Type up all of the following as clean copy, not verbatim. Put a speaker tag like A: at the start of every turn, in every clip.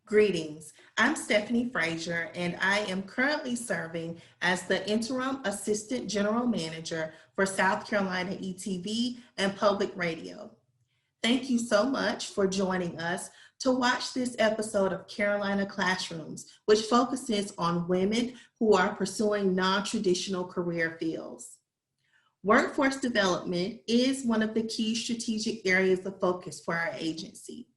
A: Greetings. I'm Stephanie Frazier, and I am currently serving as the Interim Assistant General Manager for South Carolina ETV and Public Radio. Thank you so much for joining us to watch this episode of Carolina Classrooms, which focuses on women who are pursuing non-traditional career fields. Workforce development is one of the key strategic areas of focus for our agency.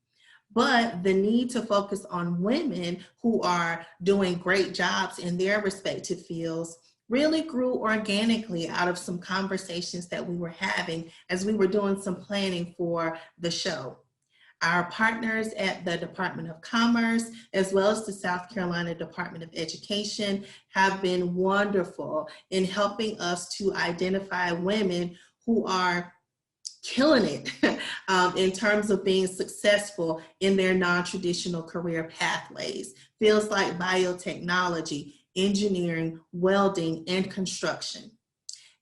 A: But the need to focus on women who are doing great jobs in their respective fields really grew organically out of some conversations that we were having as we were doing some planning for the show. Our partners at the Department of Commerce, as well as the South Carolina Department of Education, have been wonderful in helping us to identify women who are killing it in terms of being successful in their non-traditional career pathways. Fields like biotechnology, engineering, welding, and construction.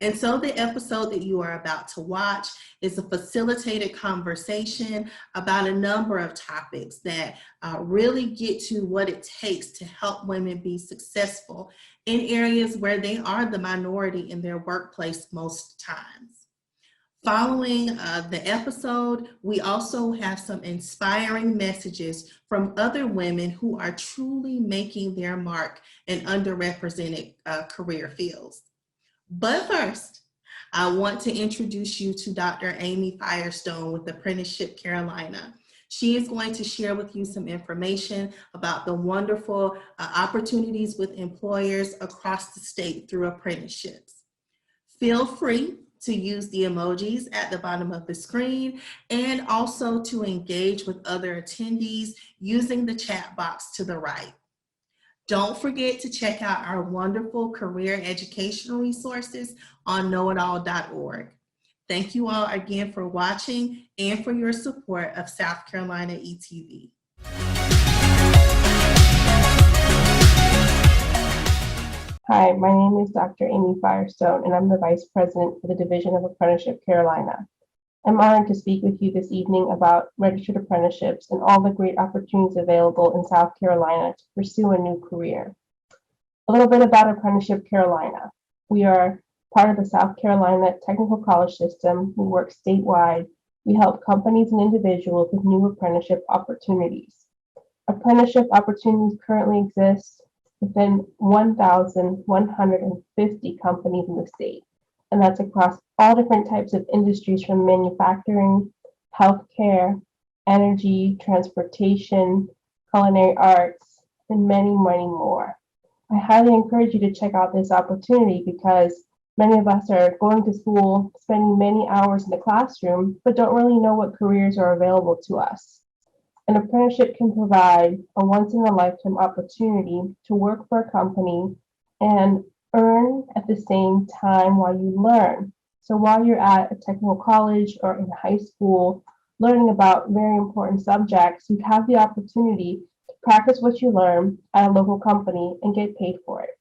A: And so the episode that you are about to watch is a facilitated conversation about a number of topics that really get to what it takes to help women be successful in areas where they are the minority in their workplace most times. Following the episode, we also have some inspiring messages from other women who are truly making their mark in underrepresented career fields. But first, I want to introduce you to Dr. Amy Firestone with Apprenticeship Carolina. She is going to share with you some information about the wonderful opportunities with employers across the state through apprenticeships. Feel free to use the emojis at the bottom of the screen and also to engage with other attendees using the chat box to the right. Don't forget to check out our wonderful career educational resources on knowitall.org. Thank you all again for watching and for your support of South Carolina ETV.
B: Hi, my name is Dr. Amy Firestone, and I'm the Vice President for the Division of Apprenticeship Carolina. I'm honored to speak with you this evening about registered apprenticeships and all the great opportunities available in South Carolina to pursue a new career. A little bit about Apprenticeship Carolina. We are part of the South Carolina Technical College System. We work statewide. We help companies and individuals with new apprenticeship opportunities. Apprenticeship opportunities currently exist within 1,150 companies in the state, and that's across all different types of industries from manufacturing, healthcare, energy, transportation, culinary arts, and many, many more. I highly encourage you to check out this opportunity because many of us are going to school, spending many hours in the classroom, but don't really know what careers are available to us. An apprenticeship can provide a once-in-a-lifetime opportunity to work for a company and earn at the same time while you learn. So while you're at a technical college or in high school, learning about very important subjects, you have the opportunity to practice what you learn at a local company and get paid for it.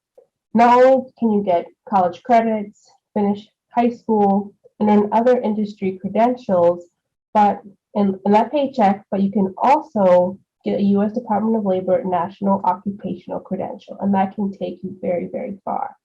B: Not only can you get college credits, finish high school, and earn other industry credentials, but in that paycheck, but you can also get a U.S. Department of Labor National Occupational Credential, and that can take you very, very far.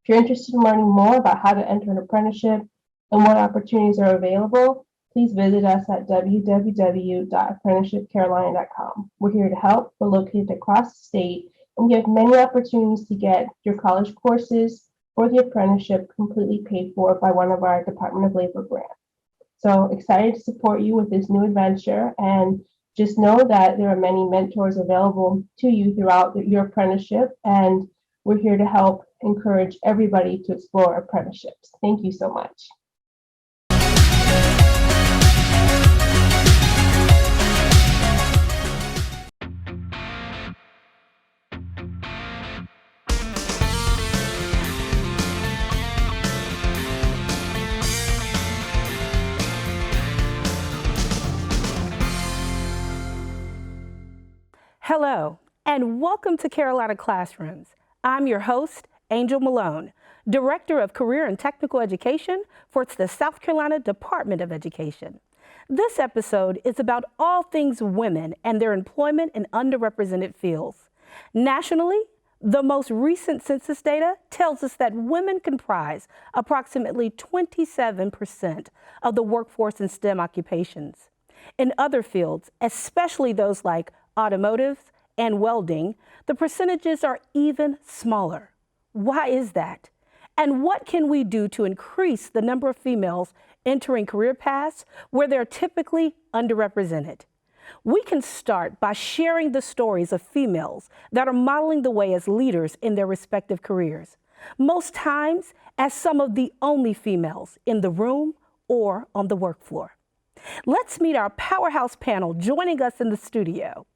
B: If you're interested in learning more about how to enter an apprenticeship and what opportunities are available, please visit us at www.apprenticeshipcarolina.com. We're here to help. We're located across the state, and we have many opportunities to get your college courses or the apprenticeship completely paid for by one of our Department of Labor grants. So excited to support you with this new adventure, and just know that there are many mentors available to you throughout your apprenticeship, and we're here to help encourage everybody to explore apprenticeships. Thank you so much.
C: Hello, and welcome to Carolina Classrooms. I'm your host, Angel Malone, Director of Career and Technical Education for the South Carolina Department of Education. This episode is about all things women and their employment in underrepresented fields. Nationally, the most recent census data tells us that women comprise approximately 27% of the workforce in STEM occupations. In other fields, especially those like automotive and welding, the percentages are even smaller. Why is that? And what can we do to increase the number of females entering career paths where they're typically underrepresented? We can start by sharing the stories of females that are modeling the way as leaders in their respective careers, most times as some of the only females in the room or on the work floor. Let's meet our powerhouse panel joining us in the studio.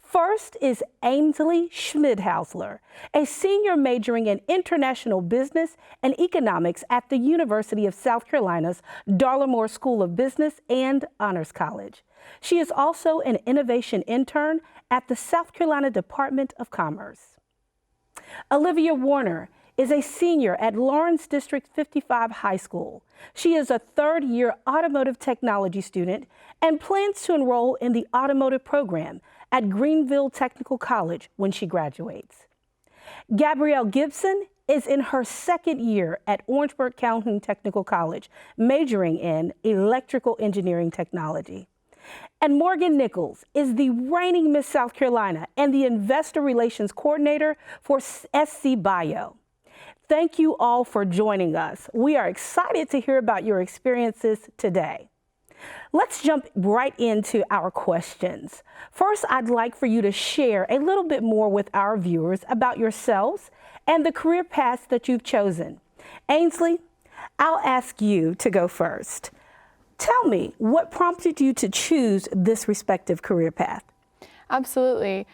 C: First is Ainsley Schmidhausler, a senior majoring in international business and economics at the University of South Carolina's Darla Moore School of Business and Honors College. She is also an innovation intern at the South Carolina Department of Commerce. Olivia Warner is a senior at Lawrence District 55 High School. She is a third-year automotive technology student and plans to enroll in the automotive program at Greenville Technical College when she graduates. Gabrielle Gibson is in her second year at Orangeburg Calhoun Technical College, majoring in electrical engineering technology. And Morgan Nichols is the reigning Miss South Carolina and the Investor Relations Coordinator for SC Bio. Thank you all for joining us. We are excited to hear about your experiences today. Let's jump right into our questions. First, I'd like for you to share a little bit more with our viewers about yourselves and the career paths that you've chosen. Ainsley, I'll ask you to go first. Tell me, what prompted you to choose this respective career path?
D: Absolutely.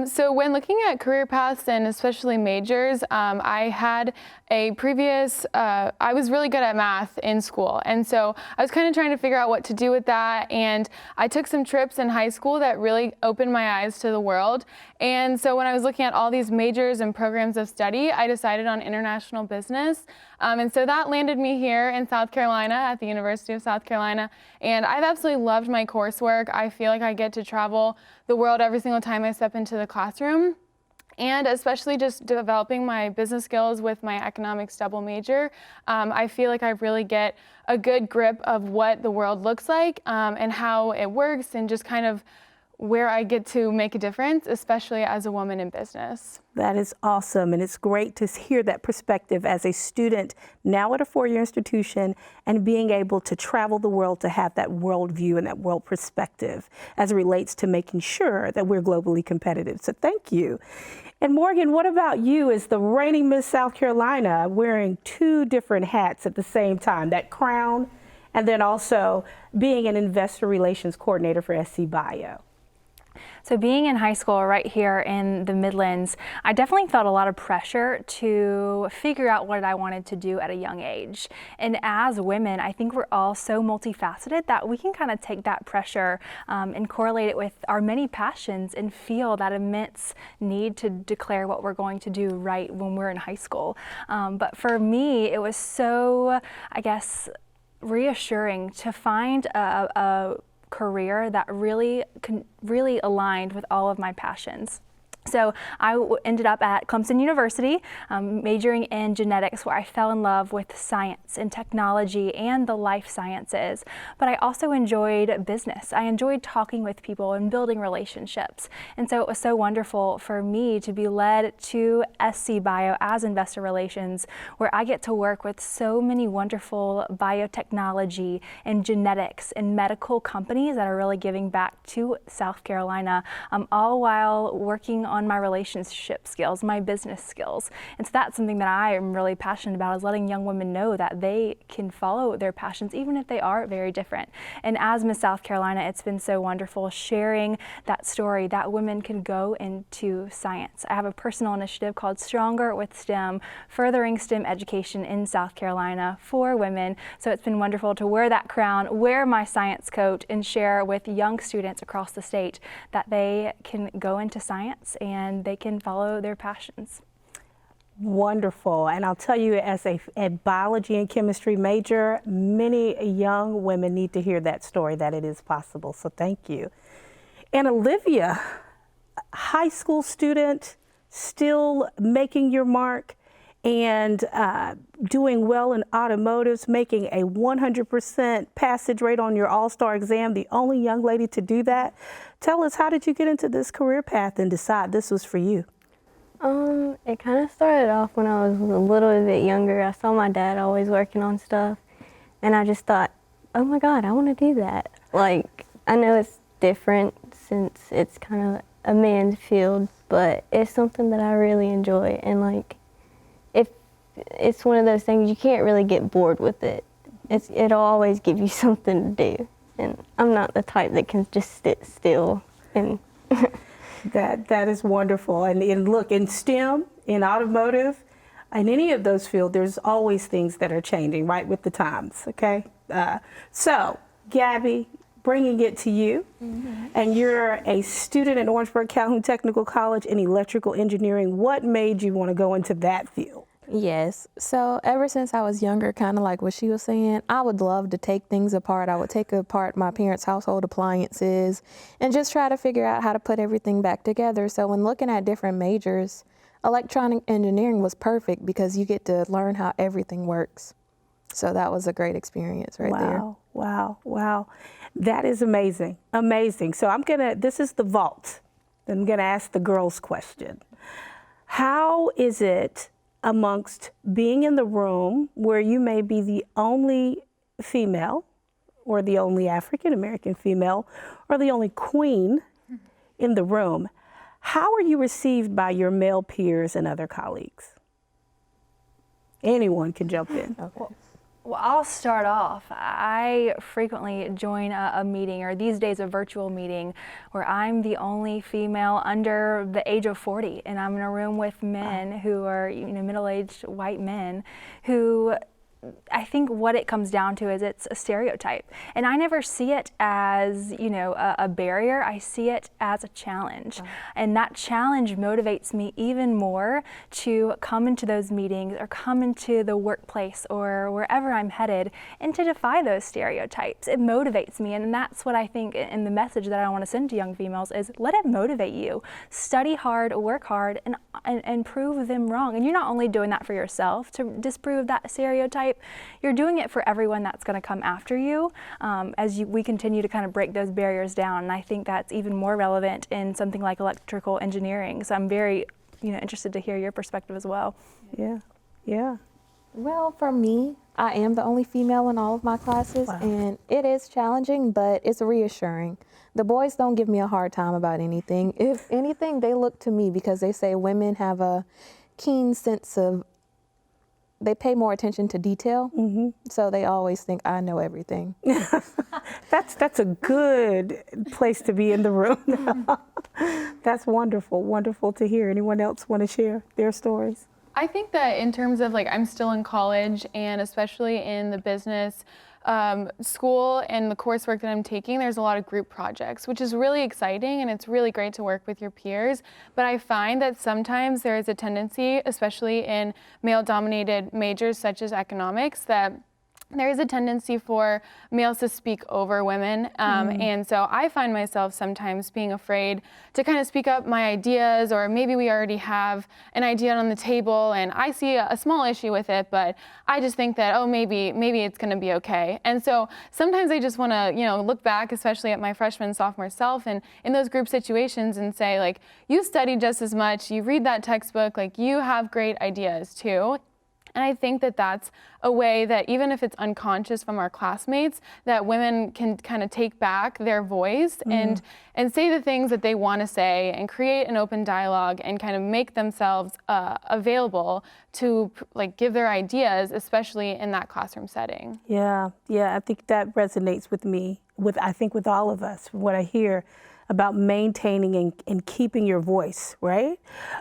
D: So when looking at career paths and especially majors, I had a previous, I was really good at math in school. And so I was kind of trying to figure out what to do with that. And I took some trips in high school that really opened my eyes to the world. And so when I was looking at all these majors and programs of study, I decided on international business. And so that landed me here in South Carolina at the University of South Carolina. And I've absolutely loved my coursework. I feel like I get to travel the world every single time I step into the classroom. And especially just developing my business skills with my economics double major, I feel like I really get a good grip of what the world looks like and how it works and just kind of where I get to make a difference, especially as a woman in business.
C: That is awesome, and it's great to hear that perspective as a student now at a four-year institution and being able to travel the world to have that world view and that world perspective as it relates to making sure that we're globally competitive. So thank you. And Morgan, what about you as the reigning Miss South Carolina, wearing two different hats at the same time, that crown and then also being an investor relations coordinator for SC Bio?
E: So being in high school right here in the Midlands, I definitely felt a lot of pressure to figure out what I wanted to do at a young age. And as women, I think we're all so multifaceted that we can kind of take that pressure and correlate it with our many passions and feel that immense need to declare what we're going to do right when we're in high school. But for me, it was so, I guess, reassuring to find a career that really aligned with all of my passions. So I ended up at Clemson University, majoring in genetics, where I fell in love with science and technology and the life sciences. But I also enjoyed business. I enjoyed talking with people and building relationships. And so it was so wonderful for me to be led to SC Bio as investor relations, where I get to work with so many wonderful biotechnology and genetics and medical companies that are really giving back to South Carolina, all while working on my relationship skills, my business skills. And so that's something that I am really passionate about, is letting young women know that they can follow their passions even if they are very different. And as Miss South Carolina, it's been so wonderful sharing that story that women can go into science. I have a personal initiative called Stronger with STEM, furthering STEM education in South Carolina for women. So it's been wonderful to wear that crown, wear my science coat, and share with young students across the state that they can go into science and they can follow their passions.
C: Wonderful. And I'll tell you, as a biology and chemistry major, many young women need to hear that story, that it is possible. So thank you. And Olivia, high school student, still making your mark and doing well in automotives, making a 100% passage rate on your all-star exam, the only young lady to do that. Tell us, how did you get into this career path and decide this was for you?
F: It kind of started off when I was a little bit younger. I saw my dad always working on stuff, and I just thought, oh my God, I want to do that. Like, I know it's different since it's kind of a man's field, but it's something that I really enjoy. And like, if it's one of those things, you can't really get bored with it. It'll always give you something to do. And I'm not the type that can just sit still and
C: That is wonderful. And look, in STEM, in automotive, in any of those fields, there's always things that are changing, right, with the times, okay? So, Gabby, bringing it to you, and you're a student at Orangeburg Calhoun Technical College in electrical engineering. What made you want to go into that field?
G: Yes. So ever since I was younger, kind of like what she was saying, I would love to take things apart. I would take apart my parents' household appliances and just try to figure out how to put everything back together. So when looking at different majors, electronic engineering was perfect because you get to learn how everything works. So that was a great experience right there.
C: Wow, wow. That is amazing, amazing. So this is the vault. I'm gonna ask the girls question. How is it amongst being in the room where you may be the only female or the only African-American female or the only queen in the room? How are you received by your male peers and other colleagues? Anyone can jump in.
G: Okay.
E: Well, I'll start off. I frequently join a meeting, or these days a virtual meeting, where I'm the only female under the age of 40, and I'm in a room with men who are, middle-aged white men who, I think what it comes down to is it's a stereotype. And I never see it as, a barrier. I see it as a challenge. And that challenge motivates me even more to come into those meetings or come into the workplace or wherever I'm headed and to defy those stereotypes. It motivates me, and that's what I think in the message that I want to send to young females is let it motivate you. Study hard, work hard, and prove them wrong. And you're not only doing that for yourself to disprove that stereotype, you're doing it for everyone that's going to come after you we continue to kind of break those barriers down. And I think that's even more relevant in something like electrical engineering. So I'm very interested to hear your perspective as well.
C: Yeah.
G: Well, for me, I am the only female in all of my classes, and it is challenging, but it's reassuring. The boys don't give me a hard time about anything. If anything, they look to me because they say women have a keen sense of, they pay more attention to detail, so they always think I know everything.
C: That's a good place to be in the room. That's wonderful, wonderful to hear. Anyone else want to share their stories?
D: I think that in terms of I'm still in college, and especially in the business school and the coursework that I'm taking, there's a lot of group projects, which is really exciting, and it's really great to work with your peers. But I find that sometimes there is a tendency, especially in male-dominated majors such as economics, that there is a tendency for males to speak over women. And so I find myself sometimes being afraid to kind of speak up my ideas, or maybe we already have an idea on the table and I see a small issue with it, but I just think that, oh, maybe it's gonna be okay. And so sometimes I just wanna, look back, especially at my freshman, sophomore self, and in those group situations and say, you studied just as much, you read that textbook, you have great ideas too. And I think that that's a way that even if it's unconscious from our classmates, that women can kind of take back their voice and say the things that they want to say and create an open dialogue and kind of make themselves available to give their ideas, especially in that classroom setting.
C: Yeah, I think that resonates with me, with all of us, what I hear about maintaining and keeping your voice, right?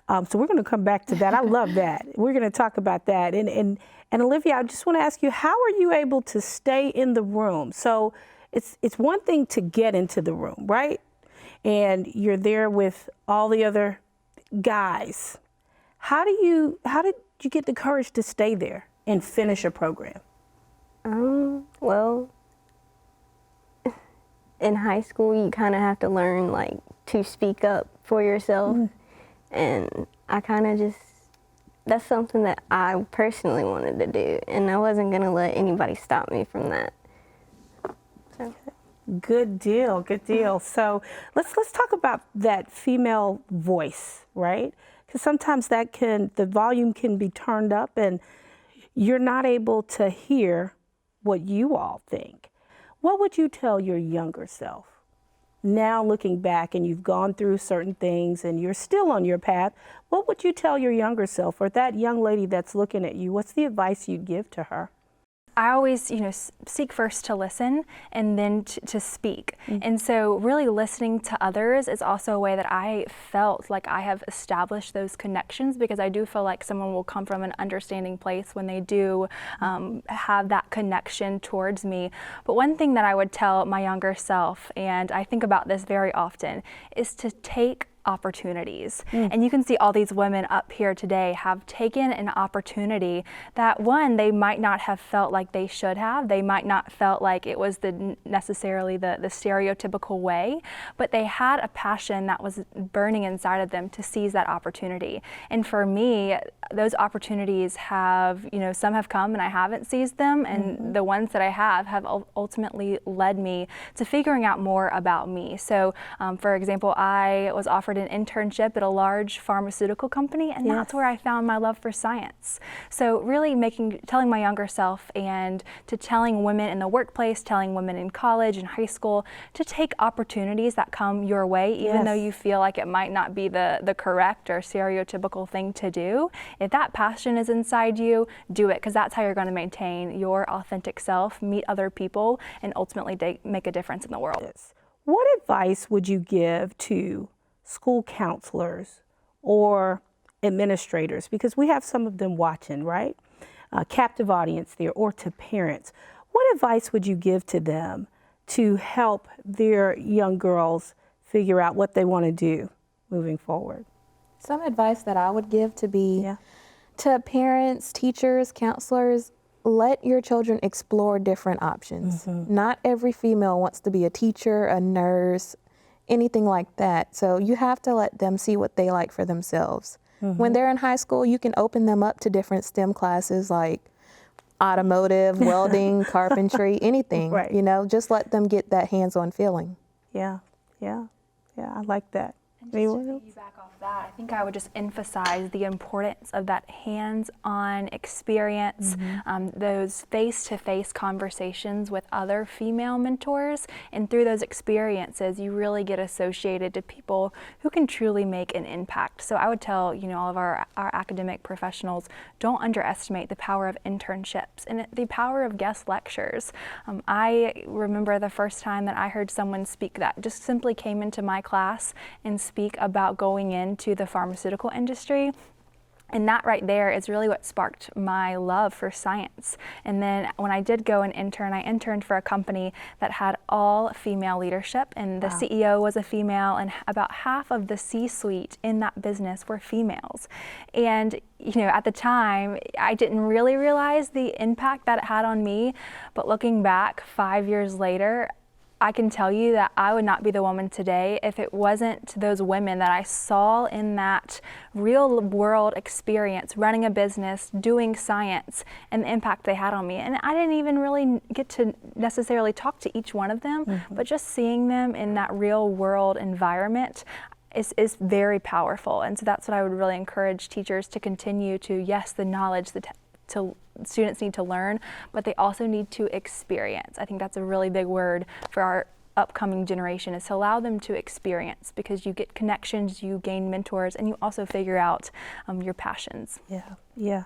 C: So we're going to come back to that. I love that. We're going to talk about that. And Olivia, I just want to ask you, how are you able to stay in the room? So it's one thing to get into the room, right? And you're there with all the other guys. How did you get the courage to stay there and finish a program?
F: Well, in high school, you kind of have to learn like to speak up for yourself, and I kind of just, that's something that I personally wanted to do, and I wasn't gonna let anybody stop me from that. So.
C: Good deal, good deal. So let's talk about that female voice, right? Because sometimes the volume can be turned up and you're not able to hear what you all think. What would you tell your younger self? Now looking back and you've gone through certain things and you're still on your path, what would you tell your younger self, or that young lady that's looking at you? What's the advice you'd give to her?
E: I always, seek first to listen and then to speak. And so really listening to others is also a way that I felt like I have established those connections, because I do feel like someone will come from an understanding place when they do have that connection towards me. But one thing that I would tell my younger self, and I think about this very often, is to take opportunities. And you can see all these women up here today have taken an opportunity that, one, they might not have felt like they should have. They might not felt like it was necessarily the stereotypical way, but they had a passion that was burning inside of them to seize that opportunity. And for me, those opportunities have, some have come and I haven't seized them, and the ones that I have ultimately led me to figuring out more about me. So, for example, I was offered an internship at a large pharmaceutical company, and that's where I found my love for science. So really telling my younger self, and to telling women in the workplace, telling women in college and high school, to take opportunities that come your way, even though you feel like it might not be the correct or stereotypical thing to do. If that passion is inside you, do it, because that's how you're going to maintain your authentic self, meet other people, and ultimately make a difference in the world.
C: What advice would you give to school counselors or administrators? Because we have some of them watching, right? Captive audience there, or to parents. What advice would you give to them to help their young girls figure out what they want to do moving forward?
G: Some advice that I would give to parents, teachers, counselors: let your children explore different options. Not every female wants to be a teacher, a nurse, anything like that. So you have to let them see what they like for themselves. When they're in high school, you can open them up to different STEM classes like automotive, welding, carpentry, anything. Just let them get that hands-on feeling.
C: Yeah, I like that.
E: And just to piggyback off that, I think I would just emphasize the importance of that hands-on experience, those face-to-face conversations with other female mentors, and through those experiences, you really get associated to people who can truly make an impact. So I would tell, all of our academic professionals, don't underestimate the power of internships and the power of guest lectures. I remember the first time that I heard someone speak that just simply came into my class and speak about going into the pharmaceutical industry. And that right there is really what sparked my love for science. And then when I did go and intern, I interned for a company that had all female leadership, and the CEO was a female, and about half of the C-suite in that business were females. And at the time, I didn't really realize the impact that it had on me, but looking back 5 years later, I can tell you that I would not be the woman today if it wasn't those women that I saw in that real world experience, running a business, doing science, and the impact they had on me. And I didn't even really get to necessarily talk to each one of them, but just seeing them in that real world environment is very powerful. And so that's what I would really encourage teachers to continue to, yes, the knowledge, students need to learn, but they also need to experience. I think that's a really big word for our upcoming generation, is to allow them to experience, because you get connections, you gain mentors, and you also figure out your passions.
C: Yeah.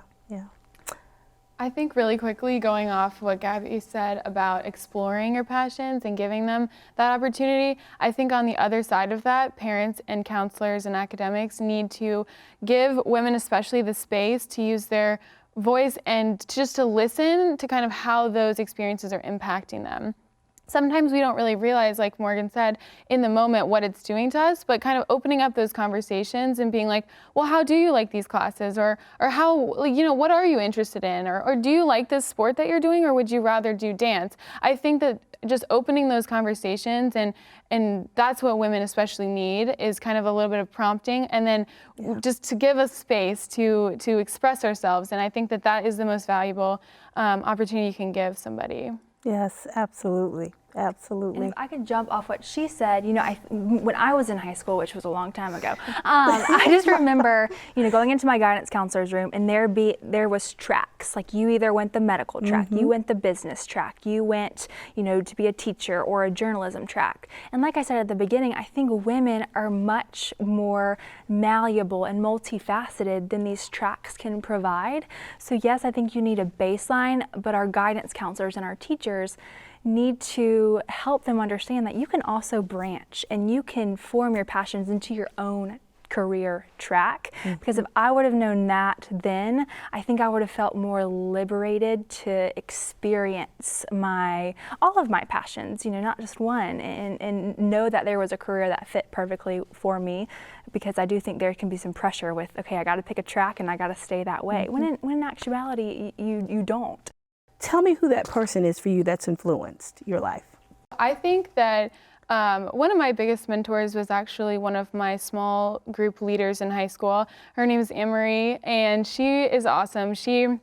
D: I think really quickly, going off what Gabby said about exploring your passions and giving them that opportunity, I think on the other side of that, parents and counselors and academics need to give women especially the space to use their voice and just to listen to kind of how those experiences are impacting them. sometimes we don't really realize, like Morgan said, in the moment what it's doing to us, but kind of opening up those conversations and being like, well, how do you like these classes? Or how, you know, what are you interested in? Or do you like this sport that you're doing, or would you rather do dance? I think that just opening those conversations, and that's what women especially need, is kind of a little bit of prompting, and then just to give us space to express ourselves. And I think that that is the most valuable opportunity you can give somebody.
C: Yes, absolutely. Absolutely.
E: And if I could jump off what she said, you know, when I was in high school, which was a long time ago, I just remember, you know, going into my guidance counselor's room, and there was tracks. Like, you either went the medical track, you went the business track, you went, you know, to be a teacher or a journalism track. And like I said at the beginning, I think women are much more malleable and multifaceted than these tracks can provide. So yes, I think you need a baseline, but our guidance counselors and our teachers need to help them understand that you can also branch and you can form your passions into your own career track. Because if I would have known that then, I think I would have felt more liberated to experience all of my passions, you know, not just one, and know that there was a career that fit perfectly for me, because I do think there can be some pressure with, okay, I got to pick a track and I got to stay that way, when in actuality you don't.
C: Tell me who that person is for you that's influenced your life.
D: I think that one of my biggest mentors was actually one of my small group leaders in high school. Her name is Anne-Marie, and she is awesome. She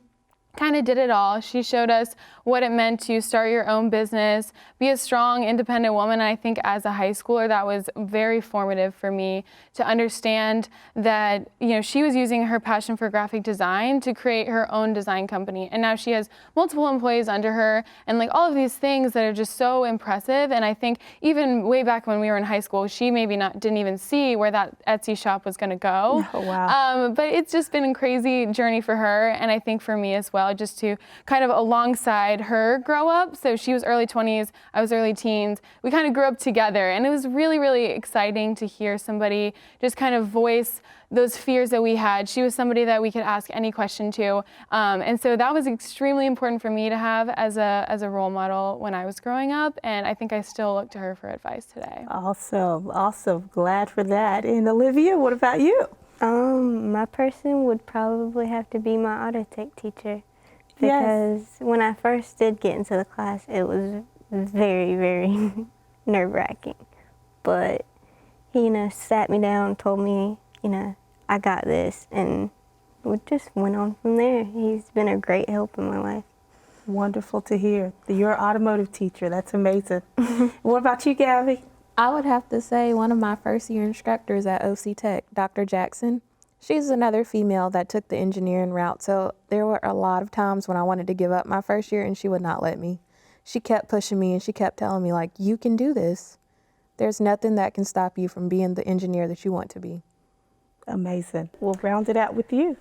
D: kind of did it all. She showed us what it meant to start your own business, be a strong, independent woman. And I think as a high schooler, that was very formative for me to understand that, you know, she was using her passion for graphic design to create her own design company. And now she has multiple employees under her, and like all of these things that are just so impressive. And I think even way back when we were in high school, she maybe didn't even see where that Etsy shop was going to go.
C: Oh, wow.
D: But it's just been a crazy journey for her. And I think for me as well, just to kind of alongside her grow up. So she was early 20s, I was early teens. We kind of grew up together, and it was really, really exciting to hear somebody just kind of voice those fears that we had. She was somebody that we could ask any question to. And so that was extremely important for me to have as a role model when I was growing up. And I think I still look to her for advice today.
C: Awesome. Glad for that. And Olivia, what about you?
F: My person would probably have to be my auto tech teacher. Because when I first did get into the class, it was very, very nerve-wracking. But he, you know, sat me down, told me, you know, I got this, and we just went on from there. He's been a great help in my life.
C: Wonderful to hear. You're an automotive teacher. That's amazing. What about you, Gabby?
G: I would have to say one of my first year instructors at OC Tech, Dr. Jackson. She's another female that took the engineering route, so there were a lot of times when I wanted to give up my first year and she would not let me. She kept pushing me and she kept telling me, like, you can do this. There's nothing that can stop you from being the engineer that you want to be.
C: Amazing. We'll round it out with you.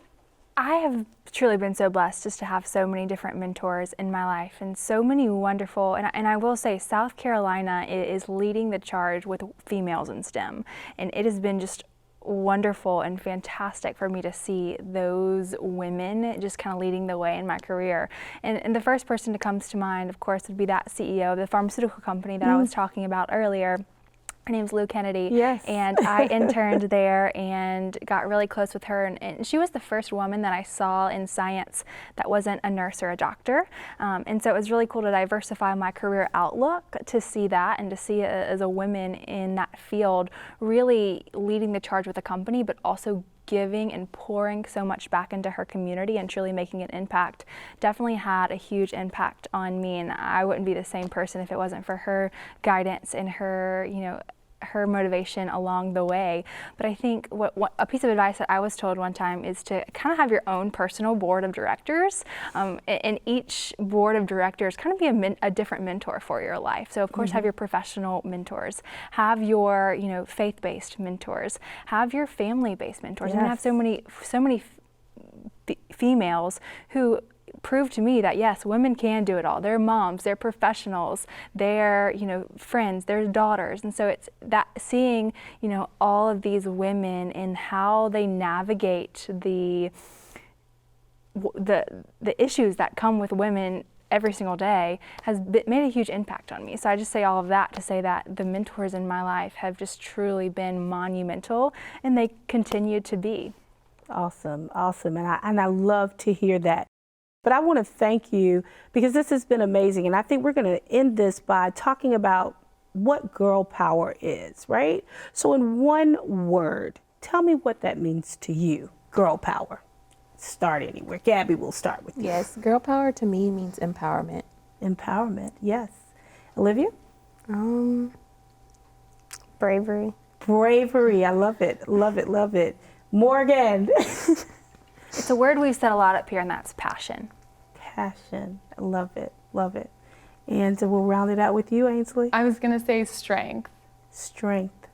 E: I have truly been so blessed just to have so many different mentors in my life, and so many wonderful, and I will say South Carolina is leading the charge with females in STEM, and it has been just wonderful and fantastic for me to see those women just kind of leading the way in my career. And the first person that comes to mind, of course, would be that CEO of the pharmaceutical company that I was talking about earlier. Her name's Lou Kennedy.
C: Yes.
E: And I interned there and got really close with her. And she was the first woman that I saw in science that wasn't a nurse or a doctor. And so it was really cool to diversify my career outlook to see that, and to see as a woman in that field really leading the charge with the company, but also giving and pouring so much back into her community and truly making an impact. Definitely had a huge impact on me, and I wouldn't be the same person if it wasn't for her guidance and her, you know, her motivation along the way. But I think what a piece of advice that I was told one time is to kind of have your own personal board of directors, and each board of directors kind of be a different mentor for your life. So of course have your professional mentors, have your, you know, faith-based mentors, have your family-based mentors, and have so many females who prove to me that yes, women can do it all. They're moms, they're professionals, they're, you know, friends, they're daughters. And so it's that seeing, you know, all of these women and how they navigate the issues that come with women every single day has made a huge impact on me. So I just say all of that to say that the mentors in my life have just truly been monumental, and they continue to be.
C: Awesome, awesome. And I love to hear that. But I want to thank you because this has been amazing. And I think we're going to end this by talking about what girl power is, right? So in one word, tell me what that means to you, girl power. Start anywhere. Gabby, we'll start with you.
G: Yes, girl power to me means empowerment.
C: Empowerment, yes. Olivia?
F: Bravery.
C: Bravery, I love it, love it, love it. Morgan?
E: It's a word we've said a lot up here, and that's passion.
C: Passion, I love it, love it. And so we'll round it out with you, Ainsley.
D: I was going to say strength.
C: Strength.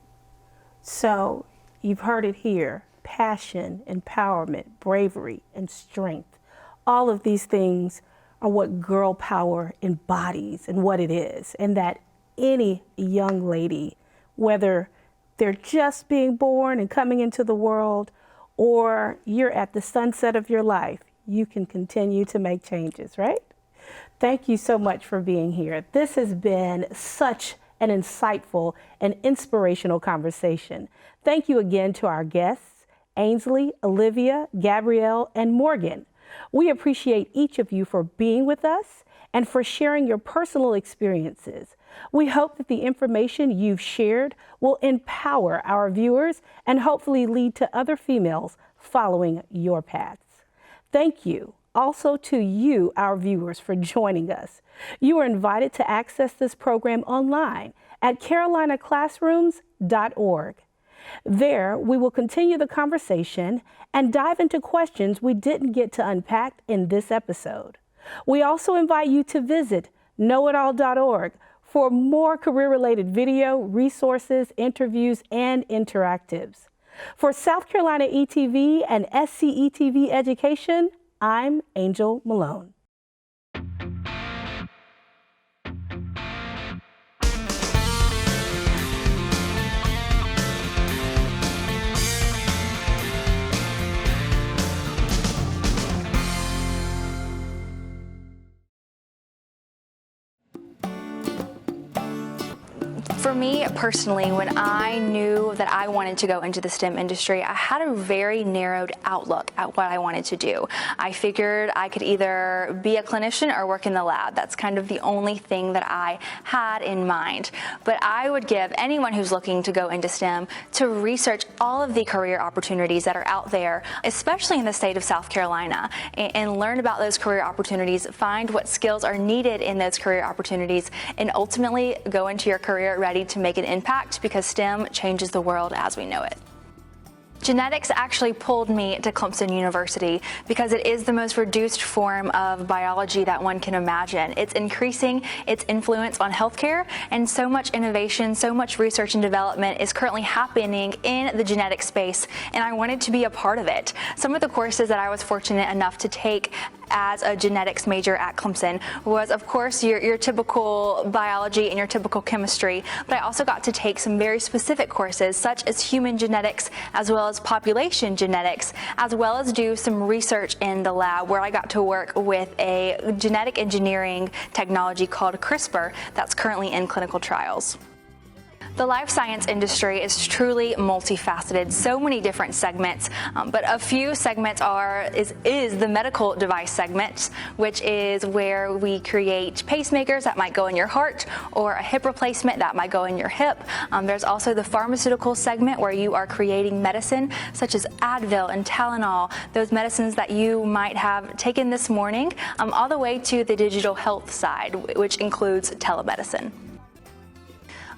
C: So you've heard it here. Passion, empowerment, bravery, and strength. All of these things are what girl power embodies and what it is. And that any young lady, whether they're just being born and coming into the world, or you're at the sunset of your life, you can continue to make changes, right? Thank you so much for being here. This has been such an insightful and inspirational conversation. Thank you again to our guests, Ainsley, Olivia, Gabrielle, and Morgan. We appreciate each of you for being with us and for sharing your personal experiences. We hope that the information you've shared will empower our viewers and hopefully lead to other females following your paths. Thank you also to you, our viewers, for joining us. You are invited to access this program online at carolinaclassrooms.org. There, we will continue the conversation and dive into questions we didn't get to unpack in this episode. We also invite you to visit knowitall.org for more career-related video, resources, interviews, and interactives. For South Carolina ETV and SCETV Education, I'm Angel Malone.
H: For me personally, when I knew that I wanted to go into the STEM industry, I had a very narrowed outlook at what I wanted to do. I figured I could either be a clinician or work in the lab. That's kind of the only thing that I had in mind. But I would give anyone who's looking to go into STEM to research all of the career opportunities that are out there, especially in the state of South Carolina, and learn about those career opportunities, find what skills are needed in those career opportunities, and ultimately go into your career ready to make an impact, because STEM changes the world as we know it. Genetics actually pulled me to Clemson University because it is the most reduced form of biology that one can imagine. It's increasing its influence on healthcare, and so much innovation, so much research and development is currently happening in the genetic space, and I wanted to be a part of it. Some of the courses that I was fortunate enough to take as a genetics major at Clemson was, of course, your typical biology and your typical chemistry, but I also got to take some very specific courses such as human genetics as well as population genetics, as well as do some research in the lab where I got to work with a genetic engineering technology called CRISPR that's currently in clinical trials. The life science industry is truly multifaceted, so many different segments, but a few segments is the medical device segment, which is where we create pacemakers that might go in your heart, or a hip replacement that might go in your hip. There's also the pharmaceutical segment where you are creating medicine such as Advil and Tylenol, those medicines that you might have taken this morning, all the way to the digital health side, which includes telemedicine.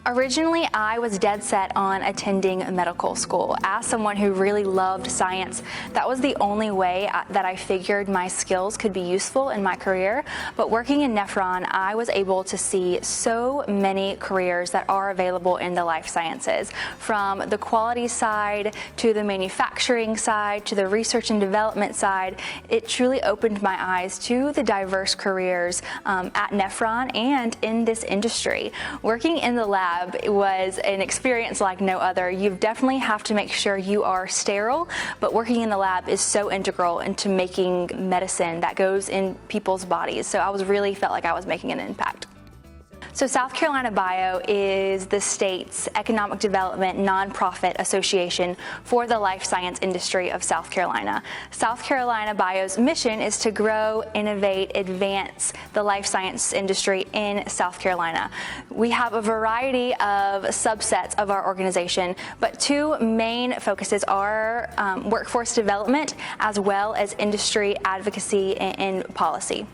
H: Originally, I was dead set on attending medical school. As someone who really loved science, that was the only way that I figured my skills could be useful in my career. But working in Nephron, I was able to see so many careers that are available in the life sciences, from the quality side to the manufacturing side to the research and development side. It truly opened my eyes to the diverse careers at Nephron and in this industry. Working in the lab lab was an experience like no other. You definitely have to make sure you are sterile, but working in the lab is so integral into making medicine that goes in people's bodies. So I really felt like I was making an impact. So South Carolina Bio is the state's economic development nonprofit association for the life science industry of South Carolina. South Carolina Bio's mission is to grow, innovate, advance the life science industry in South Carolina. We have a variety of subsets of our organization, but two main focuses are workforce development as well as industry advocacy and policy.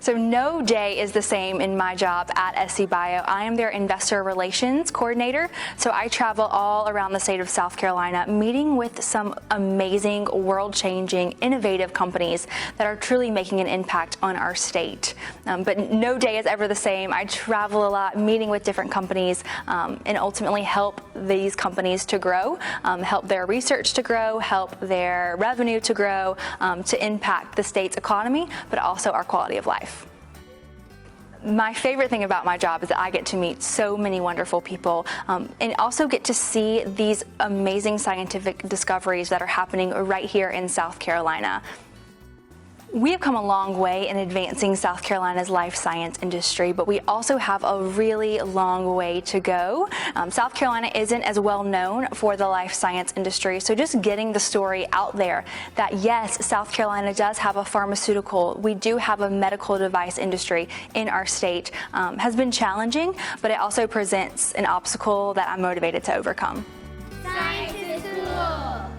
H: So no day is the same in my job at SC Bio. I am their investor relations coordinator. So I travel all around the state of South Carolina, meeting with some amazing, world-changing, innovative companies that are truly making an impact on our state. But no day is ever the same. I travel a lot, meeting with different companies, and ultimately help these companies to grow, help their research to grow, help their revenue to grow, to impact the state's economy, but also our quality of life. My favorite thing about my job is that I get to meet so many wonderful people and also get to see these amazing scientific discoveries that are happening right here in South Carolina. We have come a long way in advancing South Carolina's life science industry, but we also have a really long way to go. South Carolina isn't as well known for the life science industry, so just getting the story out there that yes, South Carolina does have a pharmaceutical, we do have a medical device industry in our state has been challenging, but it also presents an obstacle that I'm motivated to overcome.
I: Science is cool.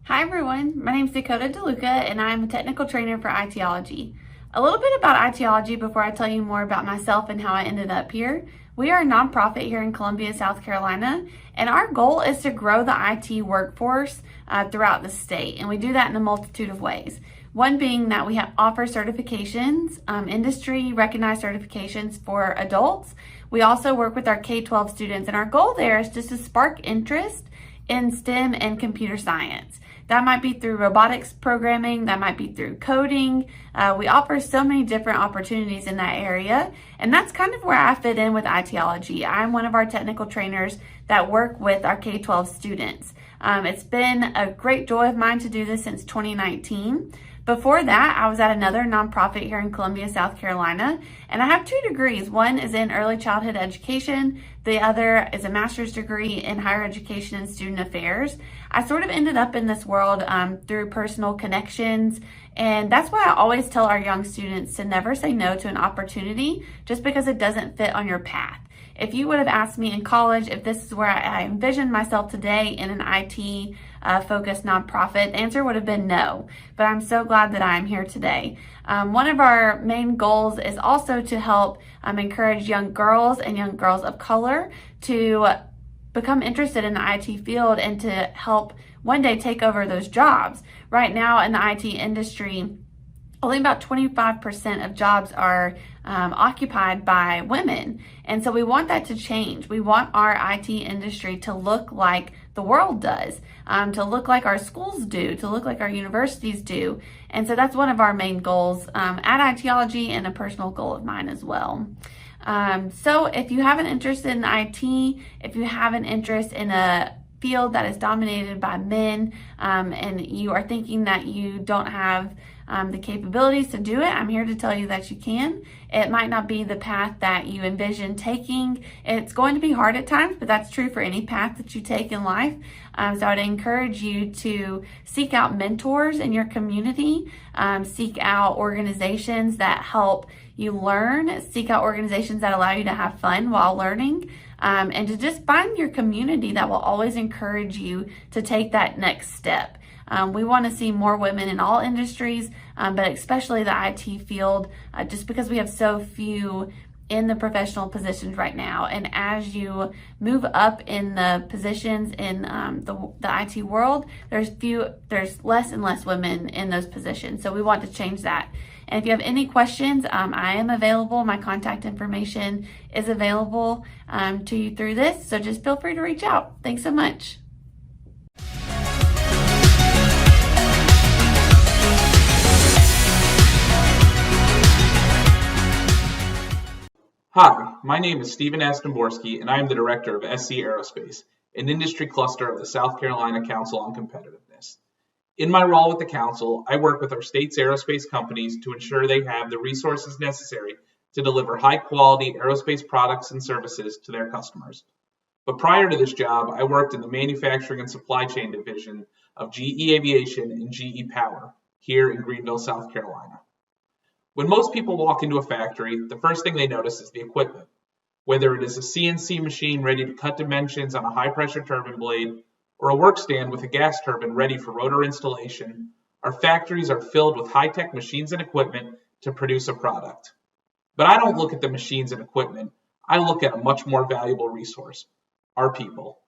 J: Hi everyone, my name is Dakota DeLuca and I'm a technical trainer for ITology. A little bit about ITology before I tell you more about myself and how I ended up here. We are a nonprofit here in Columbia, South Carolina, and our goal is to grow the IT workforce throughout the state, and we do that in a multitude of ways. One being that we offer certifications, industry recognized certifications for adults. We also work with our K-12 students, and our goal there is just to spark interest in STEM and computer science. That might be through robotics programming, that might be through coding. We offer so many different opportunities in that area, and that's kind of where I fit in with ITology. I'm one of our technical trainers that work with our K-12 students. It's been a great joy of mine to do this since 2019. Before that, I was at another nonprofit here in Columbia, South Carolina, and I have 2 degrees. One is in early childhood education. The other is a master's degree in higher education and student affairs. I sort of ended up in this world through personal connections, and that's why I always tell our young students to never say no to an opportunity just because it doesn't fit on your path. If you would have asked me in college if this is where I envisioned myself today in an IT focused nonprofit, the answer would have been no, but I'm so glad that I'm here today. One of our main goals is also to help encourage young girls and young girls of color to become interested in the IT field and to help one day take over those jobs. Right now in the IT industry, only about 25% of jobs are occupied by women. And so we want that to change. We want our IT industry to look like the world does, to look like our schools do, to look like our universities do. And so that's one of our main goals at ITology and a personal goal of mine as well. So if you have an interest in IT, if you have an interest in a field that is dominated by men, and you are thinking that you don't have the capabilities to do it, I'm here to tell you that you can. It might not be the path that you envision taking. It's going to be hard at times, but that's true for any path that you take in life. So I'd encourage you to seek out mentors in your community, seek out organizations that help you learn, seek out organizations that allow you to have fun while learning, and to just find your community that will always encourage you to take that next step. We want to see more women in all industries, but especially the IT field, just because we have so few in the professional positions right now. And as you move up in the positions in the IT world, there's less and less women in those positions. So we want to change that. And if you have any questions, I am available. My contact information is available to you through this. So just feel free to reach out. Thanks so much.
K: Hi, my name is Stephen Astomborski, and I am the director of SC Aerospace, an industry cluster of the South Carolina Council on Competitiveness. In my role with the council, I work with our state's aerospace companies to ensure they have the resources necessary to deliver high-quality aerospace products and services to their customers. But prior to this job, I worked in the manufacturing and supply chain division of GE Aviation and GE Power here in Greenville, South Carolina. When most people walk into a factory, the first thing they notice is the equipment. Whether it is a CNC machine ready to cut dimensions on a high-pressure turbine blade, or a work stand with a gas turbine ready for rotor installation, our factories are filled with high-tech machines and equipment to produce a product. But I don't look at the machines and equipment. I look at a much more valuable resource, our people.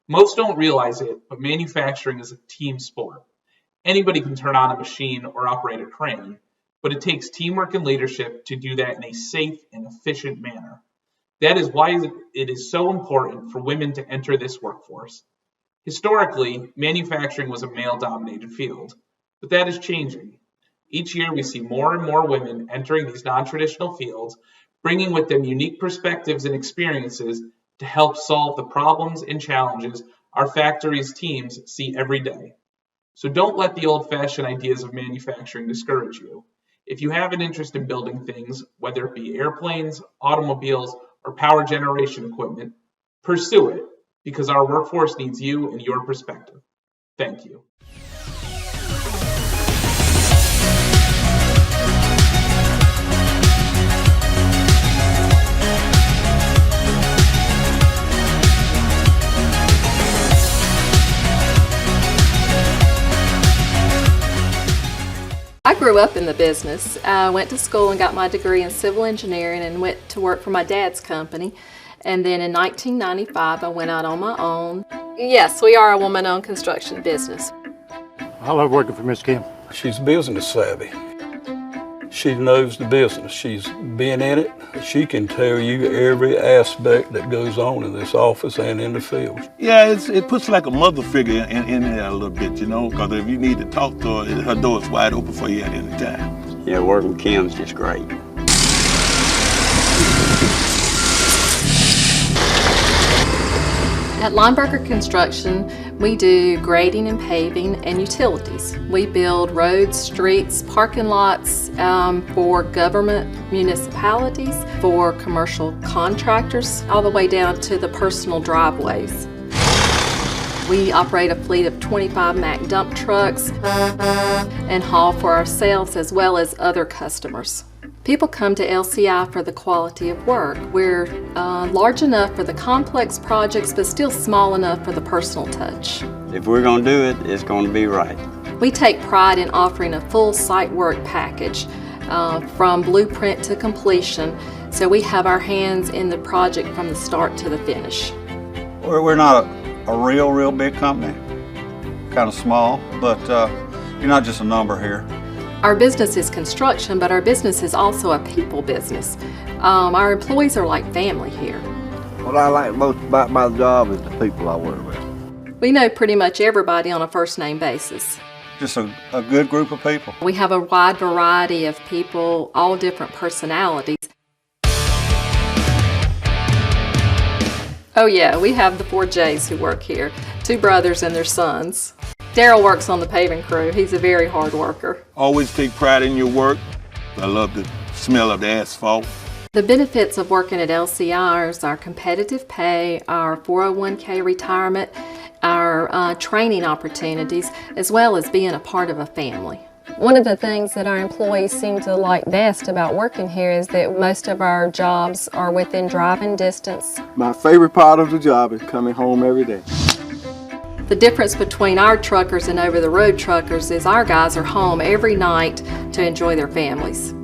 K: Most don't realize it, but manufacturing is a team sport. Anybody can turn on a machine or operate a crane, but it takes teamwork and leadership to do that in a safe and efficient manner. That is why it is so important for women to enter this workforce. Historically, manufacturing was a male-dominated field, but that is changing. Each year we see more and more women entering these non-traditional fields, bringing with them unique perspectives and experiences to help solve the problems and challenges our factories' teams see every day. So don't let the old-fashioned ideas of manufacturing discourage you. If you have an interest in building things, whether it be airplanes, automobiles, or power generation equipment, pursue it, because our workforce needs you and your perspective. Thank you.
L: I grew up in the business. I went to school and got my degree in civil engineering and went to work for my dad's company. And then in 1995, I went out on my own. Yes, we are a woman-owned construction business.
M: I love working for Miss Kim. She's business savvy. She knows the business. She's been in it. She can tell you every aspect that goes on in this office and in the field.
N: Yeah, it puts like a mother figure in there a little bit, you know, because if you need to talk to her, her door is wide open for you at any time.
O: Yeah, working with Kim's just great.
L: At Lineberger Construction, we do grading and paving and utilities. We build roads, streets, parking lots for government municipalities, for commercial contractors, all the way down to the personal driveways. We operate a fleet of 25 Mack dump trucks and haul for ourselves as well as other customers. People come to LCI for the quality of work. We're large enough for the complex projects, but still small enough for the personal touch.
O: If we're going to do it, it's going to be right.
L: We take pride in offering a full site work package from blueprint to completion, so we have our hands in the project from the start to the finish.
P: We're not a real big company, kind of small, but you're not just a number here.
L: Our business is construction, but our business is also a people business. Our employees are like family here.
Q: What I like most about my job is the people I work with.
L: We know pretty much everybody on a first name basis.
P: Just a good group of people.
L: We have a wide variety of people, all different personalities. Oh yeah, we have the 4 J's who work here, 2 brothers and their sons. Daryl works on the paving crew. He's a very hard worker.
N: Always take pride in your work. I love the smell of the asphalt.
L: The benefits of working at LCI is our competitive pay, our 401k retirement, our training opportunities, as well as being a part of a family. One of the things that our employees seem to like best about working here is that most of our jobs are within driving distance.
Q: My favorite part of the job is coming home every day.
L: The difference between our truckers and over-the-road truckers is our guys are home every night to enjoy their families.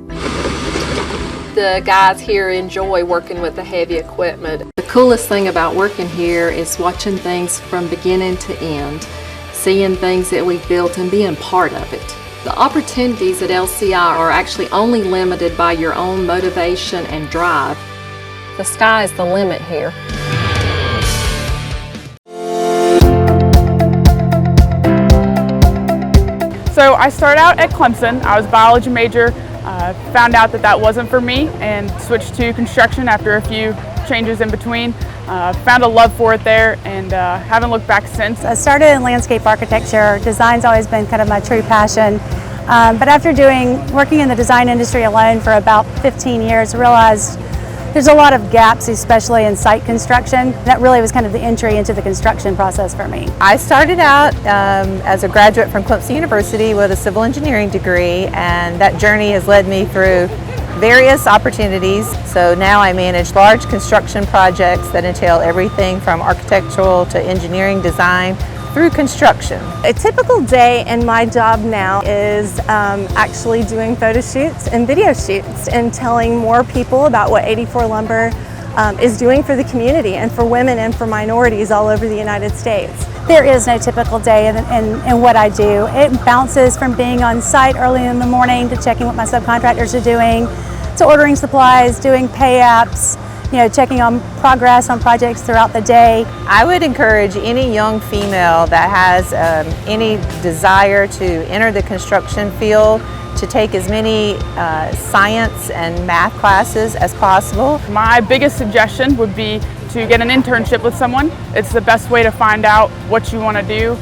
L: The guys here enjoy working with the heavy equipment. The coolest thing about working here is watching things from beginning to end, seeing things that we've built and being part of it. The opportunities at LCI are actually only limited by your own motivation and drive. The sky is the limit here.
R: So I started out at Clemson. I was a biology major, found out that that wasn't for me and switched to construction after a few changes in between. Found a love for it there and haven't looked back since.
S: I started in landscape architecture. Design's always been kind of my true passion. But after working in the design industry alone for about 15 years, realized there's a lot of gaps, especially in site construction. That really was kind of the entry into the construction process for me.
T: I started out as a graduate from Clemson University with a civil engineering degree, and that journey has led me through various opportunities. So now I manage large construction projects that entail everything from architectural to engineering design through construction.
S: A typical day in my job now is actually doing photo shoots and video shoots and telling more people about what 84 Lumber is doing for the community and for women and for minorities all over the United States. There is no typical day in what I do. It bounces from being on site early in the morning to checking what my subcontractors are doing, to ordering supplies, doing pay apps, checking on progress on projects throughout the day.
T: I would encourage any young female that has any desire to enter the construction field to take as many science and math classes as possible.
R: My biggest suggestion would be to get an internship with someone. It's the best way to find out what you want to do,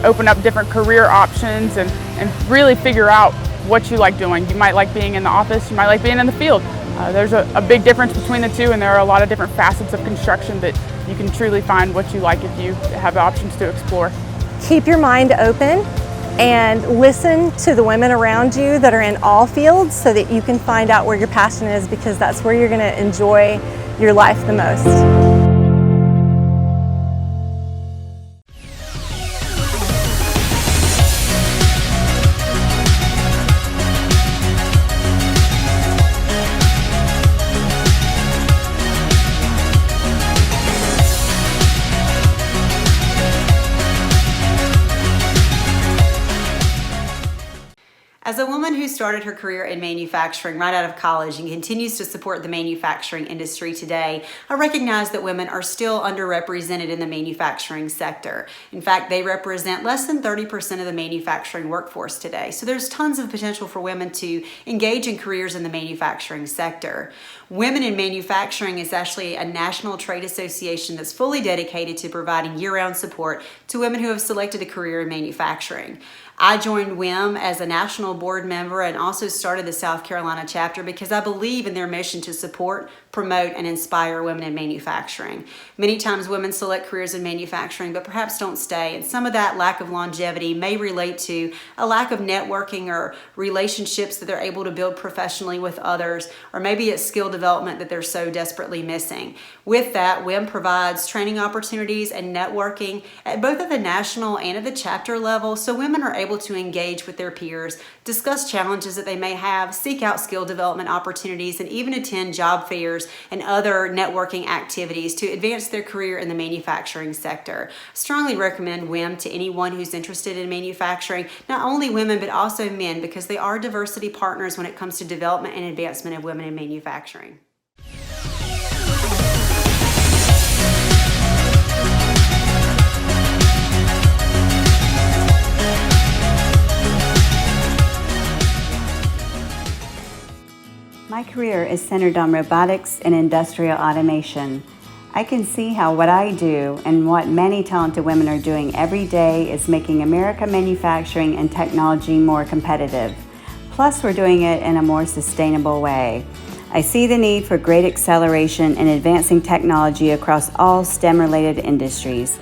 R: open up different career options, and really figure out what you like doing. You might like being in the office, you might like being in the field. There's a big difference between the two, and there are a lot of different facets of construction that you can truly find what you like if you have options to explore.
S: Keep your mind open and listen to the women around you that are in all fields so that you can find out where your passion is, because that's where you're going to enjoy your life the most.
U: As a woman who started her career in manufacturing right out of college and continues to support the manufacturing industry today, I recognize that women are still underrepresented in the manufacturing sector. In fact, they represent less than 30% of the manufacturing workforce today. So there's tons of potential for women to engage in careers in the manufacturing sector. Women in Manufacturing is actually a national trade association that's fully dedicated to providing year-round support to women who have selected a career in manufacturing. I joined WIM as a national board member and also started the South Carolina chapter because I believe in their mission to support, promote, and inspire women in manufacturing. Many times women select careers in manufacturing but perhaps don't stay, and some of that lack of longevity may relate to a lack of networking or relationships that they're able to build professionally with others, or maybe it's skill development that they're so desperately missing. With that, WIM provides training opportunities and networking at both at the national and at the chapter level, so women are able to engage with their peers, discuss challenges that they may have, seek out skill development opportunities, and even attend job fairs and other networking activities to advance their career in the manufacturing sector. I strongly recommend WIM to anyone who's interested in manufacturing, not only women but also men, because they are diversity partners when it comes to development and advancement of women in manufacturing.
V: My career is centered on robotics and industrial automation. I can see how what I do and what many talented women are doing every day is making American manufacturing and technology more competitive. Plus, we're doing it in a more sustainable way. I see the need for great acceleration in advancing technology across all STEM-related industries.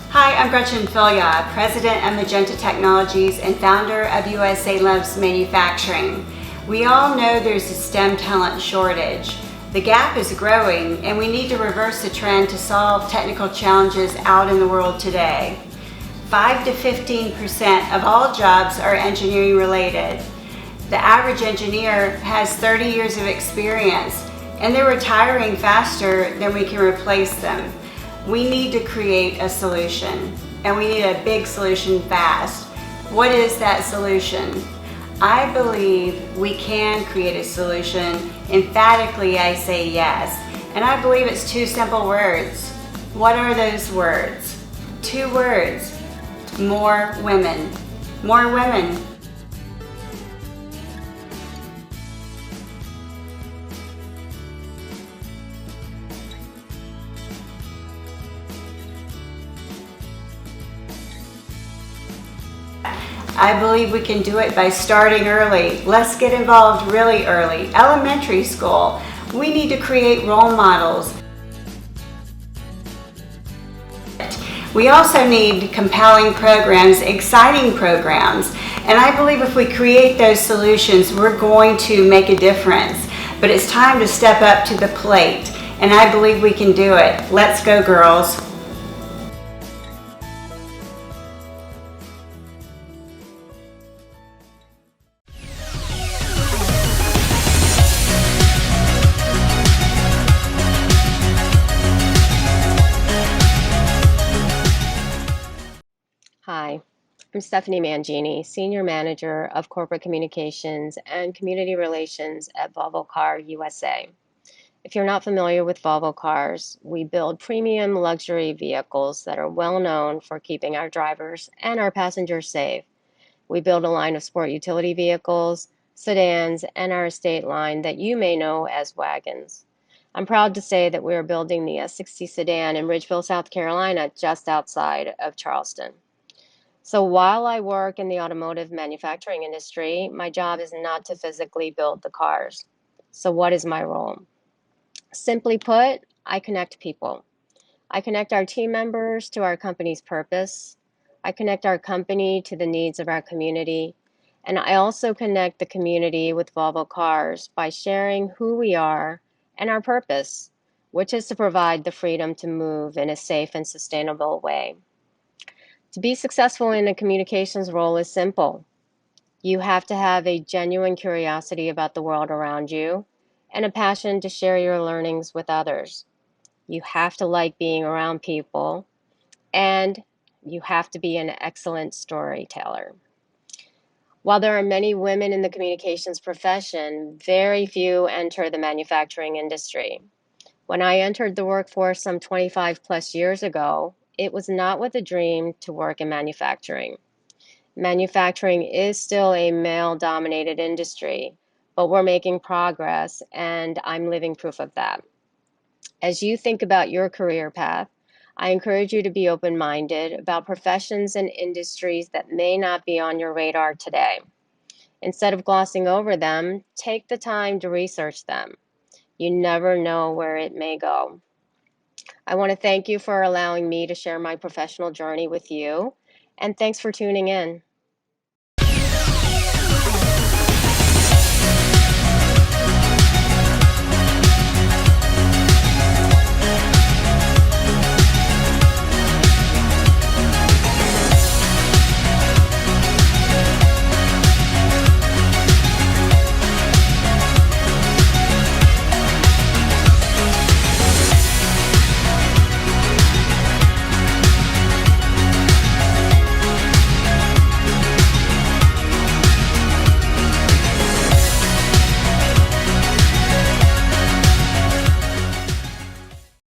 U: Hi, I'm Gretchen Filya, President of Magenta Technologies and founder of USA Loves Manufacturing. We all know there's a STEM talent shortage. The gap is growing, and we need to reverse the trend to solve technical challenges out in the world today. 5 to 15% of all jobs are engineering related.
V: The average engineer has 30 years of experience, and they're retiring faster than we can replace them. We need to create a solution, and we need a big solution fast. What is that solution? I believe we can create a solution. Emphatically, I say yes. And I believe it's 2 simple words. What are those words? 2 words. More women. More women. I believe we can do it by starting early. Let's get involved really early. Elementary school. We need to create role models. We also need compelling programs, exciting programs. And I believe if we create those solutions, we're going to make a difference. But it's time to step up to the plate. And I believe we can do it. Let's go, girls.
A: Hi, I'm Stephanie Mangini, Senior Manager of Corporate Communications and Community Relations at Volvo Car USA. If you're not familiar with Volvo Cars, we build premium luxury vehicles that are well known for keeping our drivers and our passengers safe. We build a line of sport utility vehicles, sedans, and our estate line that you may know as wagons. I'm proud to say that we are building the S60 sedan in Ridgeville, South Carolina, just outside of Charleston. So while I work in the automotive manufacturing industry, my job is not to physically build the cars. So what is my role? Simply put, I connect people. I connect our team members to our company's purpose. I connect our company to the needs of our community. And I also connect the community with Volvo Cars by sharing who we are and our purpose, which is to provide the freedom to move in a safe and sustainable way. To be successful in a communications role is simple. You have to have a genuine curiosity about the world around you and a passion to share your learnings with others. You have to like being around people, and you have to be an excellent storyteller. While there are many women in the communications profession, very few enter the manufacturing industry. When I entered the workforce some 25 plus years ago, it was not with a dream to work in manufacturing. Manufacturing is still a male-dominated industry, but we're making progress, and I'm living proof of that. As you think about your career path, I encourage you to be open-minded about professions and industries that may not be on your radar today. Instead of glossing over them, take the time to research them. You never know where it may go. I want to thank you for allowing me to share my professional journey with you, and thanks for tuning in.